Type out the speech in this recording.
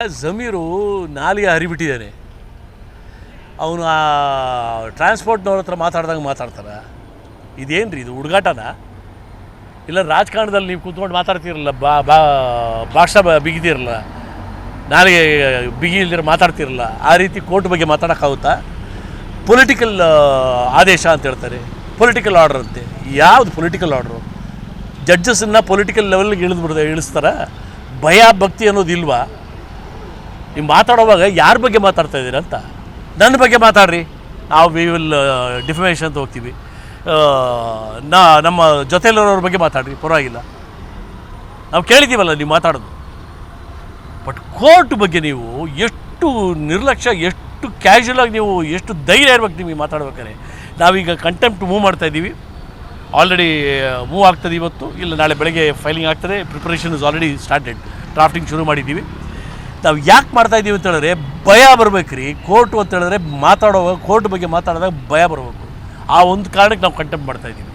ಜಮೀರು ನಾಲಿಗೆ ಹರಿಬಿಟ್ಟಿದ್ದಾನೆ. ಅವನು ಆ ಟ್ರಾನ್ಸ್ಪೋರ್ಟ್ನವ್ರ ಹತ್ರ ಮಾತಾಡ್ದಂಗೆ ಮಾತಾಡ್ತಾರೆ. ಇದೇನು ರೀ, ಇದು ಹುಡುಗಾಟನ? ಇಲ್ಲ ರಾಜಕಾರಣದಲ್ಲಿ ನೀವು ಕೂತ್ಕೊಂಡು ಮಾತಾಡ್ತಿರಲ್ಲ, ಭಾಷೆ ಬಿಗಿದಿರಲ್ಲ, ನಾಲಿಗೆ ಬಿಗಿ ಇಲ್ದಿರ ಮಾತಾಡ್ತಿರಲ್ಲ, ಆ ರೀತಿ ಕೋರ್ಟ್ ಬಗ್ಗೆ ಮಾತಾಡೋಕ್ಕಾಗುತ್ತಾ? ಪೊಲಿಟಿಕಲ್ ಆದೇಶ ಅಂತ ಹೇಳ್ತಾರೆ, ಪೊಲಿಟಿಕಲ್ ಆರ್ಡ್ರ್ ಅಂತೆ. ಯಾವುದು ಪೊಲಿಟಿಕಲ್ ಆರ್ಡ್ರು? ಜಡ್ಜಸ್ಸನ್ನು ಪೊಲಿಟಿಕಲ್ ಲೆವೆಲ್ಗೆ ಇಳಿಸ್ತಾರ? ಭಯ ಭಕ್ತಿ ಅನ್ನೋದು ಇಲ್ವಾ? ನೀವು ಮಾತಾಡೋವಾಗ ಯಾರ ಬಗ್ಗೆ ಮಾತಾಡ್ತಾ ಇದ್ದೀರ ಅಂತ. ನನ್ನ ಬಗ್ಗೆ ಮಾತಾಡ್ರಿ, ನಾವು ವಿ ವಿಲ್ ಡಿಫಮೇಷನ್ ಅಂತ ಹೋಗ್ತೀವಿ. ನಮ್ಮ ಜೊತೆಲಿರೋರ ಬಗ್ಗೆ ಮಾತಾಡ್ರಿ, ಪರವಾಗಿಲ್ಲ, ನಾವು ಕೇಳಿದ್ದೀವಲ್ಲ ನೀವು ಮಾತಾಡೋದು. ಬಟ್ ಕೋರ್ಟ್ ಬಗ್ಗೆ ನೀವು ಎಷ್ಟು ನಿರ್ಲಕ್ಷ್ಯ, ಎಷ್ಟು ಕ್ಯಾಶುಯಲಾಗಿ ನೀವು ಎಷ್ಟು ಧೈರ್ಯ ಇರ್ಬೇಕು ನಿಮಗೆ ಮಾತಾಡ್ಬೇಕಾದ್ರೆ. ನಾವೀಗ ಕಂಟೆಂಪ್ಟ್ ಮೂವ್ ಮಾಡ್ತಾಯಿದ್ದೀವಿ, ಆಲ್ರೆಡಿ ಮೂವ್ ಆಗ್ತದೆ ಇವತ್ತು, ಇಲ್ಲ ನಾಳೆ ಬೆಳಗ್ಗೆ ಫೈಲಿಂಗ್ ಆಗ್ತದೆ. Preparation is already started, drafting ಶುರು ಮಾಡಿದ್ದೀವಿ. ನಾವು ಯಾಕೆ ಮಾಡ್ತಾಯಿದ್ದೀವಿ ಅಂತ ಹೇಳಿದ್ರೆ ಭಯ ಬರ್ಬೇಕು ರೀ. ಕೋರ್ಟು ಅಂತ ಹೇಳಿದ್ರೆ ಕೋರ್ಟ್ ಬಗ್ಗೆ ಮಾತಾಡಿದಾಗ ಭಯ ಬರಬೇಕು. ಆ ಒಂದು ಕಾರಣಕ್ಕೆ ನಾವು ಕಂಟೆಂಪ್ಟ್ ಮಾಡ್ತಾಯಿದ್ದೀವಿ.